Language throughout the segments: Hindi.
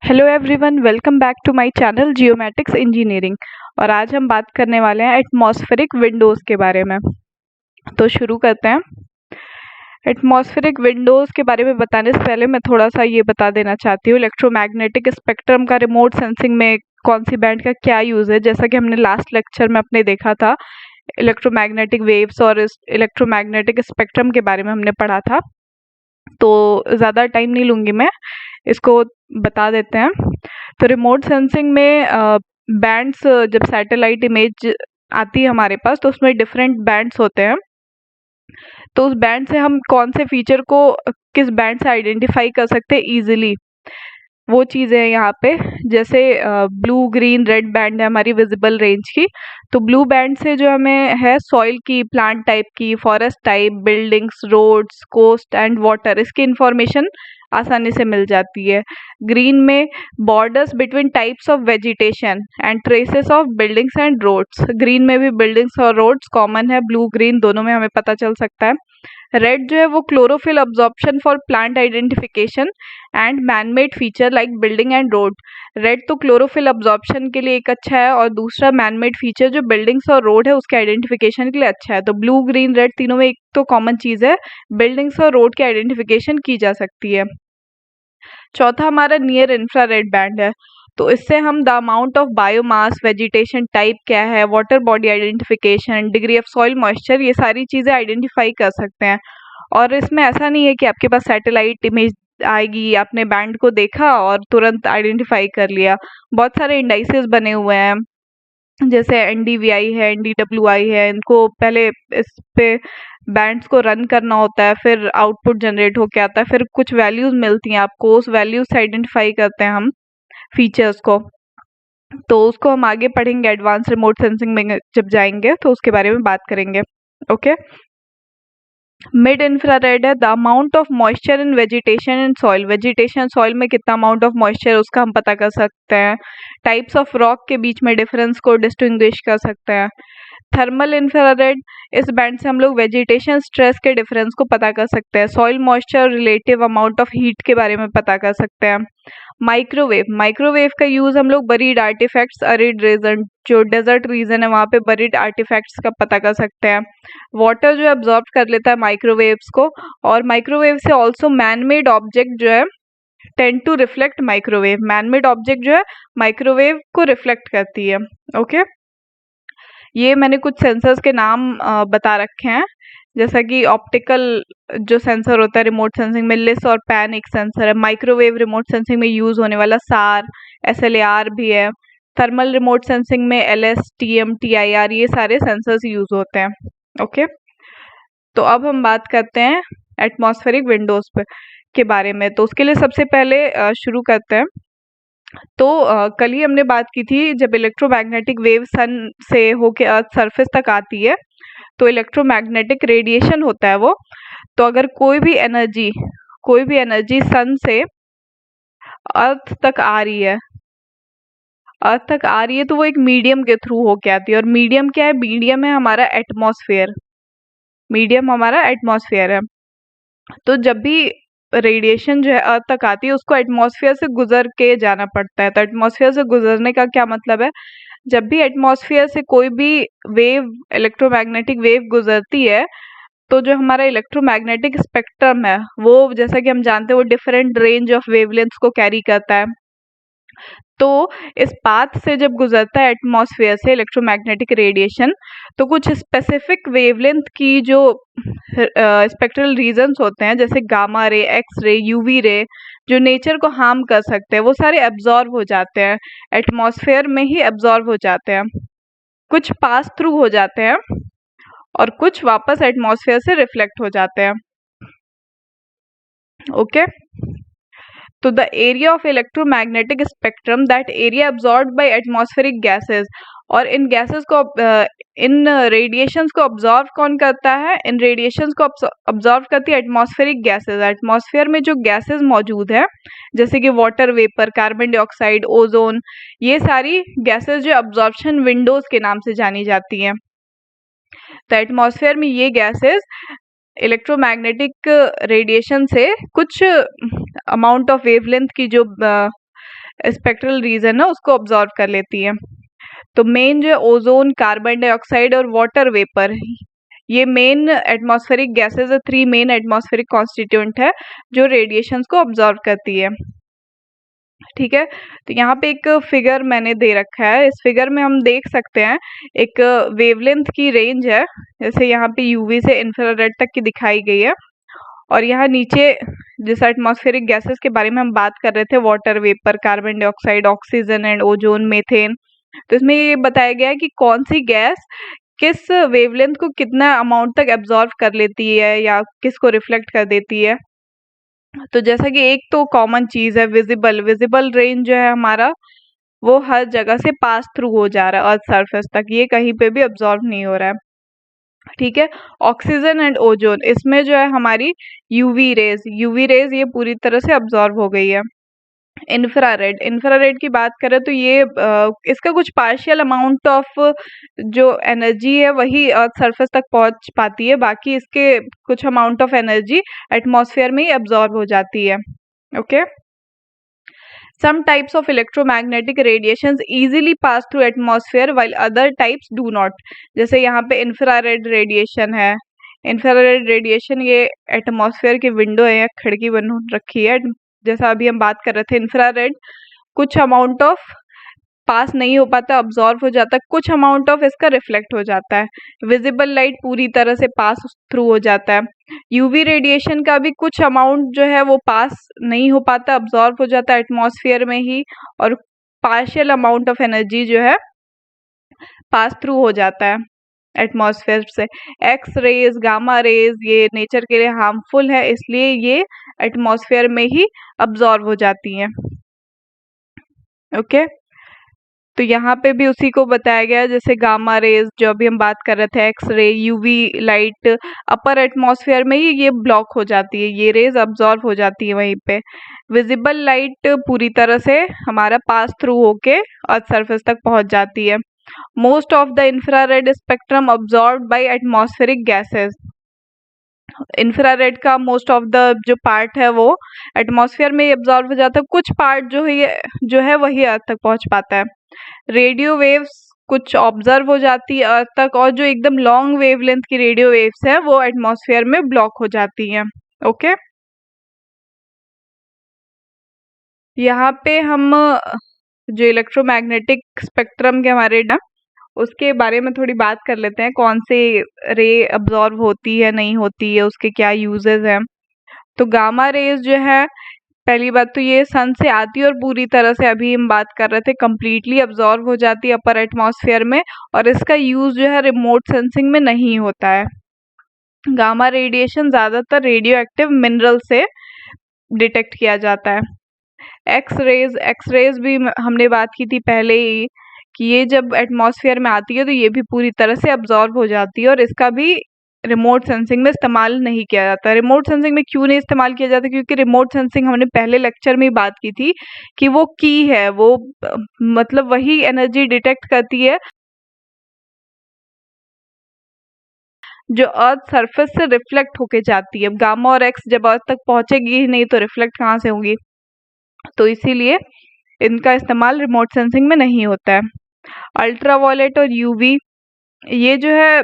Hello everyone, welcome back to my channel geomatics engineering. और आज हम बात करने वाले हैं एटमॉस्फेरिक विंडोज़ के बारे में। तो शुरू करते हैं। एटमॉस्फेरिक विंडोज़ के बारे में बताने से पहले मैं थोड़ा सा ये बता देना चाहती हूँ, इलेक्ट्रोमैग्नेटिक स्पेक्ट्रम का रिमोट सेंसिंग में कौन सी बैंड का क्या यूज़ है। जैसा कि हमने लास्ट लेक्चर में अपने देखा था, इलेक्ट्रोमैग्नेटिक वेव्स और इस इलेक्ट्रोमैग्नेटिक स्पेक्ट्रम के बारे में हमने पढ़ा था। तो ज़्यादा टाइम नहीं लूँगी मैं, इसको बता देते हैं। तो रिमोट सेंसिंग में बैंड्स, जब सैटेलाइट इमेज आती है हमारे पास तो उसमें डिफरेंट बैंड्स होते हैं। तो उस बैंड से हम कौन से फीचर को किस बैंड से आइडेंटिफाई कर सकते हैं इजीली, वो चीज़ें हैं यहाँ पे। जैसे ब्लू ग्रीन रेड बैंड है हमारी विजिबल रेंज की। तो ब्लू बैंड से जो हमें है सॉइल की, प्लांट टाइप की, forest type, buildings, roads, coast and water, इसकी इंफॉर्मेशन आसानी से मिल जाती है। ग्रीन में borders between types of vegetation and traces of buildings and roads. Green में भी बिल्डिंग्स और रोड्स कॉमन है, ब्लू ग्रीन दोनों में हमें पता चल सकता है। रेड जो है वो chlorophyll absorption for plant identification and manmade feature like building and road. Red तो क्लोरोफिल अब्जॉर्प्शन के लिए एक अच्छा है, और दूसरा मैनमेड फीचर जो बिल्डिंग्स और रोड है उसके आइडेंटिफिकेशन के लिए अच्छा है। तो ब्लू ग्रीन रेड तीनों में एक तो कॉमन चीज़ है, बिल्डिंग्स और रोड की आइडेंटिफिकेशन की जा सकती है। चौथा हमारा नियर इंफ्रारेड बैंड है। तो इससे हम the amount of biomass, vegetation type क्या है, water body identification, degree of soil moisture, ये सारी चीज़ें आइडेंटिफाई कर सकते हैं। और इसमें ऐसा नहीं है कि आपके पास सैटेलाइट इमेज आएगी, आपने बैंड को देखा और तुरंत आइडेंटिफाई कर लिया। बहुत सारे इंडाइसेस बने हुए हैं, जैसे एनडीवीआई है, एनडीडब्ल्यूआई है। इनको पहले इस पे बैंड्स को रन करना होता है, फिर आउटपुट जनरेट होके आता है, फिर कुछ वैल्यूज मिलती हैं आपको, उस वैल्यूज से आइडेंटिफाई करते हैं हम फीचर्स को। तो उसको हम आगे पढ़ेंगे, एडवांस रिमोट सेंसिंग में जब जाएंगे तो उसके बारे में बात करेंगे। ओके। मिड इंफ्रारेड है the amount of moisture in vegetation in soil. Vegetation soil में कितना अमाउंट ऑफ मॉइस्चर उसका हम पता कर सकते हैं। टाइप्स ऑफ रॉक के बीच में डिफरेंस को डिस्टिंग्विश कर सकते हैं। थर्मल इंफ्रारेड, इस बैंड से हम लोग वेजिटेशन स्ट्रेस के डिफरेंस को पता कर सकते हैं। Soil moisture, relative amount of heat के बारे में पता कर सकते हैं। माइक्रोवेव, माइक्रोवेव का यूज हम लोग बरीड आर्टिफैक्ट्स, अरिड रीजन, जो डेजर्ट रीजन है वहाँ पे बरीड आर्टिफैक्ट्स का पता कर सकते हैं। वाटर जो है अब्जॉर्ब कर लेता है माइक्रोवेव्स को, और माइक्रोवेव से ऑल्सो मैनमेड ऑब्जेक्ट जो है tend to reflect microwave. Manmade object जो है माइक्रोवेव को रिफ्लेक्ट करती है। ओके। ये मैंने कुछ सेंसर्स के नाम बता रखे हैं, जैसा कि ऑप्टिकल जो सेंसर होता है रिमोट सेंसिंग में, लिस और पैन एक सेंसर है। माइक्रोवेव रिमोट सेंसिंग में यूज होने वाला सार, एसएलआर भी है। थर्मल रिमोट सेंसिंग में एलएस, टीएम, टीआईआर, ये सारे सेंसर्स यूज होते हैं। ओके। तो अब हम बात करते हैं एटमॉस्फेरिक विंडोज के बारे में। तो उसके लिए सबसे पहले शुरू करते हैं। तो कल ही हमने बात की थी, जब इलेक्ट्रोमैग्नेटिक वेव सन से होके अर्थ सरफेस तक आती है तो इलेक्ट्रोमैग्नेटिक रेडिएशन होता है वो। तो अगर कोई भी एनर्जी सन से अर्थ तक आ रही है तो वो एक मीडियम के थ्रू होके आती है। और मीडियम क्या है? मीडियम है हमारा एटमॉस्फेयर। मीडियम हमारा एटमॉस्फेयर है। तो जब भी रेडिएशन जो है अर्थ तक आती है उसको एटमॉस्फेयर से गुजर के जाना पड़ता है। तो एटमॉस्फेयर से गुजरने का क्या मतलब है? जब भी एटमॉस्फेयर से कोई भी वेव, इलेक्ट्रोमैग्नेटिक वेव गुजरती है, तो जो हमारा इलेक्ट्रोमैग्नेटिक स्पेक्ट्रम है वो, जैसा कि हम जानते हैं, वो डिफरेंट रेंज ऑफ वेवलेंथ्स को कैरी करता है। तो इस पाथ से जब गुजरता है एटमॉस्फेयर से इलेक्ट्रोमैग्नेटिक रेडिएशन, तो कुछ स्पेसिफिक वेवलेंथ की जो स्पेक्ट्रल रीजन्स होते हैं, जैसे gamma ray, X ray, UV ray, जो नेचर को हार्म कर सकते हैं, वो सारे एब्जॉर्ब हो जाते हैं, एटमॉस्फेयर में ही एब्जॉर्ब हो जाते हैं। कुछ पास थ्रू हो जाते हैं और कुछ वापस एटमॉस्फेयर से रिफ्लेक्ट हो जाते हैं। ओके। तो the area of electromagnetic spectrum, that area absorbed by atmospheric gases. और इन गैसेस को, इन रेडिएशंस को ऑब्जॉर्व कौन करता है? इन रेडिएशंस को ऑब्जॉर्व करती है एटमॉस्फेरिक गैसेस। एटमॉस्फेयर में जो गैसेस मौजूद है, जैसे कि water vapour, carbon dioxide, ozone, ये सारी गैसेस जो अब्जॉर्प्शन विंडोज के नाम से जानी जाती हैं। तो एटमॉस्फेयर में ये गैसेस इलेक्ट्रोमैग्नेटिक रेडिएशन से कुछ अमाउंट ऑफ वेवलेंथ की जो स्पेक्ट्रल रीजन है उसको ऑब्जॉर्व कर लेती है। तो मेन जो है ओजोन, कार्बन डाइऑक्साइड और वाटर वेपर, ये मेन एटमॉस्फेरिक गैसेस है, 3 मेन एटमॉस्फेरिक कॉन्स्टिट्यूएंट है जो रेडिएशंस को ऑब्जॉर्व करती है। ठीक है, तो यहाँ पे एक फिगर मैंने दे रखा है। इस फिगर में हम देख सकते हैं एक वेवलेंथ की रेंज है, जैसे यहाँ पे यूवी से इंफ्रारेड तक की दिखाई गई है। और यहाँ नीचे जिस एटमॉस्फेरिक गैसेस के बारे में हम बात कर रहे थे, water vapour, carbon dioxide, oxygen and ozone, methane, तो इसमें ये बताया गया है कि कौन सी गैस किस वेवलेंथ को कितना अमाउंट तक एब्जॉर्व कर लेती है या किसको रिफ्लेक्ट कर देती है। तो जैसा कि एक तो कॉमन चीज है विजिबल रेंज जो है हमारा, वो हर जगह से पास थ्रू हो जा रहा है अर्थ सरफेस तक, ये कहीं पे भी अब्जॉर्व नहीं हो रहा है। ठीक है, ऑक्सीजन एंड ओजोन, इसमें जो है हमारी यूवी रेज ये पूरी तरह से अब्जॉर्व हो गई है। इंफ्रारेड की बात करें तो ये इसका कुछ पार्शियल अमाउंट ऑफ जो एनर्जी है वही अर्थ सरफेस तक पहुंच पाती है, बाकी इसके कुछ अमाउंट ऑफ एनर्जी एटमॉस्फेयर में ही अब्जॉर्ब हो जाती है। Okay, some types of electromagnetic radiations easily pass through atmosphere while other types do not। जैसे यहाँ पे इंफ्रारेड रेडिएशन है, इंफ्रारेड रेडिएशन ये एटमॉस्फेयर की विंडो है या खिड़की बन रखी है, जैसा अभी हम बात कर रहे थे। इंफ्रारेड कुछ अमाउंट ऑफ पास नहीं हो पाता, अब्जॉर्व हो जाता है, कुछ अमाउंट ऑफ इसका रिफ्लेक्ट हो जाता है। विजिबल लाइट पूरी तरह से पास थ्रू हो जाता है। यूवी रेडिएशन का भी कुछ अमाउंट जो है वो पास नहीं हो पाता, अब्जॉर्व हो जाता है एटमॉस्फेयर में ही, और पार्शियल अमाउंट ऑफ एनर्जी जो है पास थ्रू हो जाता है एटमॉस्फेयर से। एक्स रेज, गामा रेज ये नेचर के लिए हार्मफुल है, इसलिए ये एटमॉस्फेयर में ही अब्जॉर्व हो जाती हैं। ओके, तो यहाँ पे भी उसी को बताया गया है, जैसे गामा रेज जो अभी हम बात कर रहे थे, X ray, UV light upper atmosphere में ही ये ब्लॉक हो जाती है, ये रेज अब्जॉर्व हो जाती है वहीं पे। विजिबल लाइट पूरी तरह से हमारा पास थ्रू होके अर्थ सरफेस तक पहुंच जाती है। Most of the infrared spectrum absorbed by atmospheric gases, infrared का मोस्ट ऑफ द जो पार्ट है वो एटमॉस्फेयर में एब्जॉर्व हो जाता है, कुछ पार्ट जो है वही अर्थ तक पहुंच पाता है। रेडियो वेव्स कुछ ऑब्जर्व हो जाती है अर्थ तक, और जो एकदम लॉन्ग वेवलेंथ की रेडियो वेव्स है वो एटमॉस्फेयर में ब्लॉक हो जाती हैं। ओके, यहाँ पे हम जो इलेक्ट्रोमैग्नेटिक स्पेक्ट्रम के हमारे ना उसके बारे में थोड़ी बात कर लेते हैं, कौन से रे अब्जॉर्व होती है नहीं होती है, उसके क्या यूजेस हैं। तो गामा रेज जो है, पहली बात तो ये सन से आती है और पूरी तरह से, अभी हम बात कर रहे थे, कंप्लीटली अब्जॉर्व हो जाती है अपर एटमॉस्फेयर में, और इसका यूज जो है रिमोट सेंसिंग में नहीं होता है। गामा रेडिएशन ज्यादातर रेडियो एक्टिव मिनरल से डिटेक्ट किया जाता है। एक्स रेज भी हमने बात की थी पहले ही कि ये जब एटमॉस्फेयर में आती है तो ये भी पूरी तरह से अब्जॉर्व हो जाती है, और इसका भी रिमोट सेंसिंग में इस्तेमाल नहीं किया जाता। रिमोट सेंसिंग में क्यों नहीं इस्तेमाल किया जाता? क्योंकि रिमोट सेंसिंग हमने पहले लेक्चर में ही बात की थी कि वो की है, वो मतलब वही एनर्जी डिटेक्ट करती है जो अर्थ सरफेस से रिफ्लेक्ट होके जाती है। गामा और एक्स जब अर्थ तक पहुंचेगी ही नहीं तो रिफ्लेक्ट कहाँ से होंगी, तो इसीलिए इनका इस्तेमाल रिमोट सेंसिंग में नहीं होता है। अल्ट्रावायलेट और यूवी, ये जो है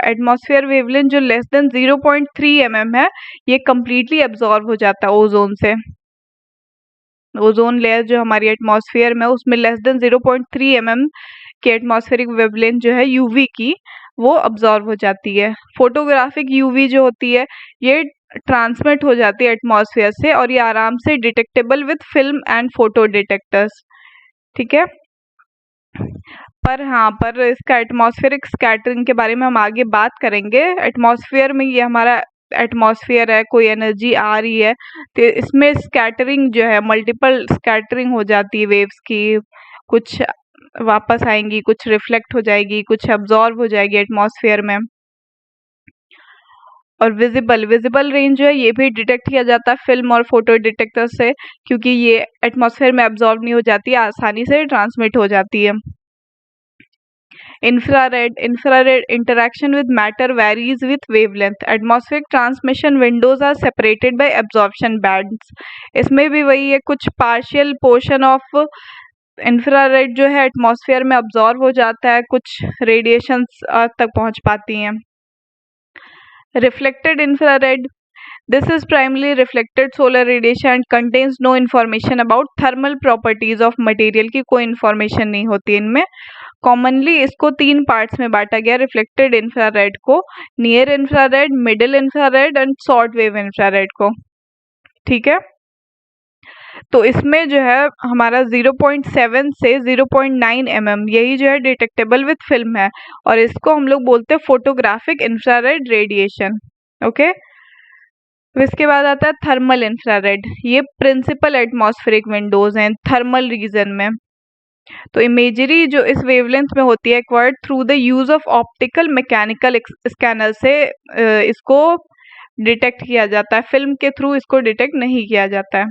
एटमॉस्फेयर वेवलेंथ जो लेस देन 0.3 mm है, ये कम्प्लीटली एब्जॉर्व हो जाता है ओजोन से। ओजोन लेयर जो हमारी एटमॉस्फेयर में उसमें लेस देन 0.3 mm की एटमॉस्फेरिक वेवलेंथ जो है यूवी की, वो अब्जॉर्व हो जाती है। फोटोग्राफिक यूवी जो होती है ये ट्रांसमिट हो जाती है एटमॉस्फेयर से, और ये आराम से detectable with film and photo detectors. ठीक है, पर इसका एटमॉस्फेरिक स्कैटरिंग के बारे में हम आगे बात करेंगे। एटमॉस्फेयर में ये हमारा एटमॉस्फेयर है, कोई एनर्जी आ रही है तो इसमें स्कैटरिंग जो है, मल्टीपल स्कैटरिंग हो जाती है वेव्स की, कुछ वापस आएंगी, कुछ रिफ्लेक्ट हो जाएगी, कुछ अब्जॉर्व हो जाएगी एटमॉस्फेयर में। और विजिबल रेंज जो है ये भी डिटेक्ट किया जाता है फिल्म और फोटो डिटेक्टर से, क्योंकि ये एटमॉस्फेयर में अब्जॉर्व नहीं हो जाती है, आसानी से ट्रांसमिट हो जाती है। Infrared interaction with matter varies with wavelength. Atmospheric transmission windows are separated by absorption bands. इसमें भी वही है, कुछ partial portion of इंफ्रारेड जो है एटमॉस्फेयर में अब्जॉर्ब हो जाता है, कुछ रेडिएशंस तक पहुंच पाती हैं। Reflected infrared, this is primarily reflected solar radiation and contains no information about thermal properties of material की कोई information नहीं होती इनमें। कॉमनली इसको 3 पार्ट्स में बांटा गया रिफ्लेक्टेड इंफ्रारेड को, near infrared, middle infrared and short wave infrared को। ठीक है, तो इसमें जो है हमारा 0.7 से 0.9 mm यही जो है डिटेक्टेबल विथ फिल्म है, और इसको हम लोग बोलते हैं फोटोग्राफिक इंफ्रारेड रेडिएशन। ओके, इसके बाद आता है थर्मल इंफ्रारेड। ये प्रिंसिपल एटमॉस्फेरिक विंडोज हैं थर्मल रीजन में। तो इमेजरी जो इस वेवलेंथ में होती है acquired through the use of optical mechanical scanner से इसको डिटेक्ट किया जाता है, फिल्म के थ्रू इसको डिटेक्ट नहीं किया जाता है।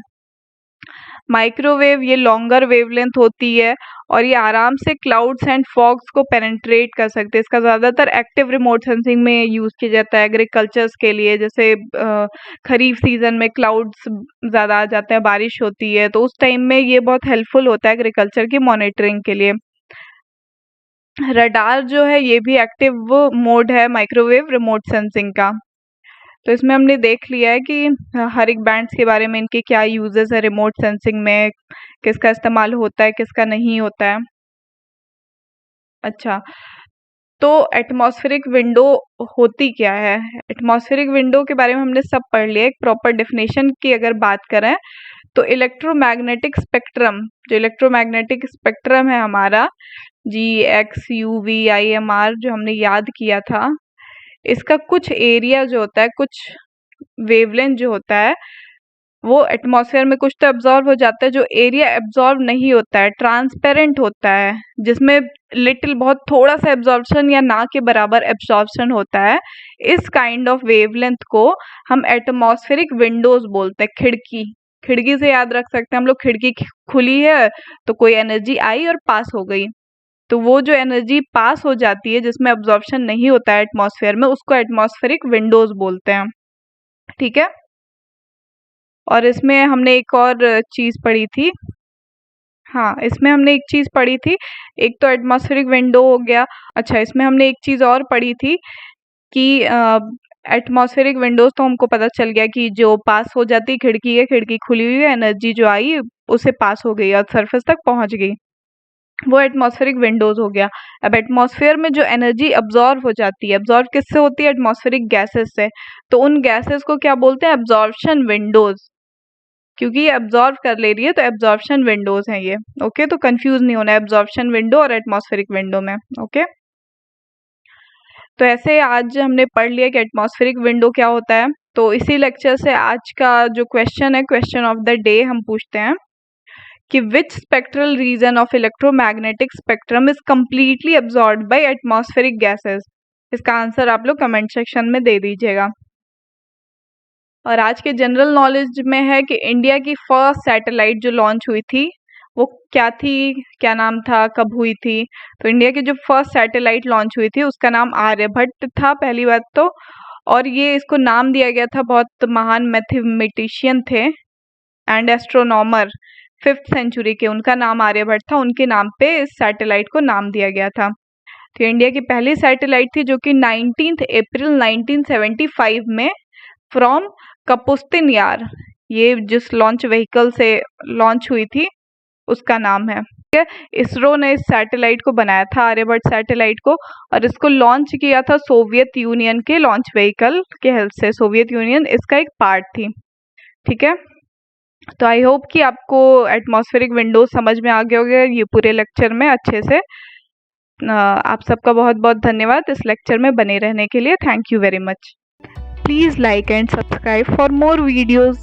माइक्रोवेव, ये लॉन्गर वेवलेंथ होती है और ये आराम से क्लाउड्स एंड फॉग्स को पेनिट्रेट कर सकते हैं। इसका ज़्यादातर एक्टिव रिमोट सेंसिंग में यूज़ किया जाता है एग्रीकल्चर्स के लिए, जैसे खरीफ सीजन में क्लाउड्स ज़्यादा आ जाते हैं, बारिश होती है, तो उस टाइम में ये बहुत हेल्पफुल होता है एग्रीकल्चर की मॉनिटरिंग के लिए। रडार जो है ये भी एक्टिव मोड है माइक्रोवेव रिमोट सेंसिंग का। तो इसमें हमने देख लिया है कि हर एक बैंड्स के बारे में, इनके क्या यूजेस है रिमोट सेंसिंग में, किसका इस्तेमाल होता है किसका नहीं होता है। अच्छा, तो एटमॉस्फेरिक विंडो होती क्या है? एटमॉस्फेरिक विंडो के बारे में हमने सब पढ़ लिया। एक प्रॉपर डेफिनेशन की अगर बात करें तो इलेक्ट्रोमैग्नेटिक स्पेक्ट्रम, जो इलेक्ट्रोमैग्नेटिक स्पेक्ट्रम है हमारा GX UV IMR जो हमने याद किया था, इसका कुछ एरिया जो होता है, कुछ वेवलेंथ जो होता है वो एटमॉस्फेयर में कुछ तो एब्जॉर्ब हो जाता है, जो एरिया एब्जॉर्ब नहीं होता है ट्रांसपेरेंट होता है, जिसमें लिटिल बहुत थोड़ा सा एब्जॉर्प्शन या ना के बराबर एब्जॉर्प्शन होता है, इस काइंड ऑफ वेवलेंथ को हम एटमॉस्फेरिक विंडोज बोलते हैं। खिड़की, खिड़की से याद रख सकते हैं हम लोग, खिड़की खुली है तो कोई एनर्जी आई और पास हो गई, तो वो जो एनर्जी पास हो जाती है जिसमें एब्जॉर्प्शन नहीं होता है एटमॉस्फेयर में, उसको एटमॉस्फेरिक विंडोज बोलते हैं। ठीक है, और इसमें हमने एक और चीज पढ़ी थी, हाँ इसमें हमने एक चीज पढ़ी थी, एक तो एटमॉस्फेरिक विंडो हो गया। अच्छा, इसमें हमने एक चीज और पढ़ी थी कि एटमॉस्फेरिक विंडोज तो हमको पता चल गया कि जो पास हो जाती खिड़की है, खिड़की खुली हुई है, एनर्जी जो आई उसे पास हो गई और सरफेस तक पहुंच गई, वो एटमॉस्फेरिक विंडोज हो गया। अब एटमॉस्फेयर में जो एनर्जी अब्जॉर्व हो जाती है, अब्जॉर्व किससे होती है? एटमॉस्फेरिक गैसेस से, तो उन गैसेस को क्या बोलते हैं? एब्जॉर्प्शन विंडोज, क्योंकि ये अब्जॉर्व कर ले रही है तो एब्जॉर्प्शन विंडोज हैं ये। ओके, तो कंफ्यूज नहीं होना एब्जॉर्प्शन विंडो और एटमॉस्फेरिक विंडो में। ओके, तो ऐसे आज हमने पढ़ लिया कि एटमॉस्फेरिक विंडो क्या होता है। तो इसी लेक्चर से आज का जो क्वेश्चन है, क्वेश्चन ऑफ द डे, हम पूछते हैं कि which spectral region of electromagnetic spectrum is completely absorbed by atmospheric gases. इसका आंसर आप लोग कमेंट सेक्शन में दे दीजिएगा। और आज के जनरल नॉलेज में है कि इंडिया की फर्स्ट सैटेलाइट जो लॉन्च हुई थी वो क्या थी, क्या नाम था, कब हुई थी? तो इंडिया की जो फर्स्ट सैटेलाइट लॉन्च हुई थी उसका नाम आर्यभट्ट था पहली बात तो, और ये इसको नाम दिया गया था, बहुत महान मैथमेटिशियन थे एंड एस्ट्रोनॉमर 5th सेंचुरी के, उनका नाम आर्यभट्ट था, उनके नाम पे इस सैटेलाइट को नाम दिया गया था। तो इंडिया की पहली सैटेलाइट थी जो कि 19 अप्रैल 1975 में फ्रॉम कपुस्तिन यार, ये जिस लॉन्च व्हीकल से लॉन्च हुई थी उसका नाम है। ठीक है, इसरो ने इस सैटेलाइट को बनाया था, आर्यभट्ट सैटेलाइट को, और इसको लॉन्च किया था सोवियत यूनियन के लॉन्च व्हीकल के हेल्प से। सोवियत यूनियन इसका एक पार्ट थी। ठीक है, तो आई होप कि आपको एटमॉस्फेरिक विंडोज समझ में आ गया होगा ये पूरे लेक्चर में अच्छे से। आप सबका बहुत बहुत धन्यवाद इस लेक्चर में बने रहने के लिए। Thank you very much. Please like and subscribe for more videos.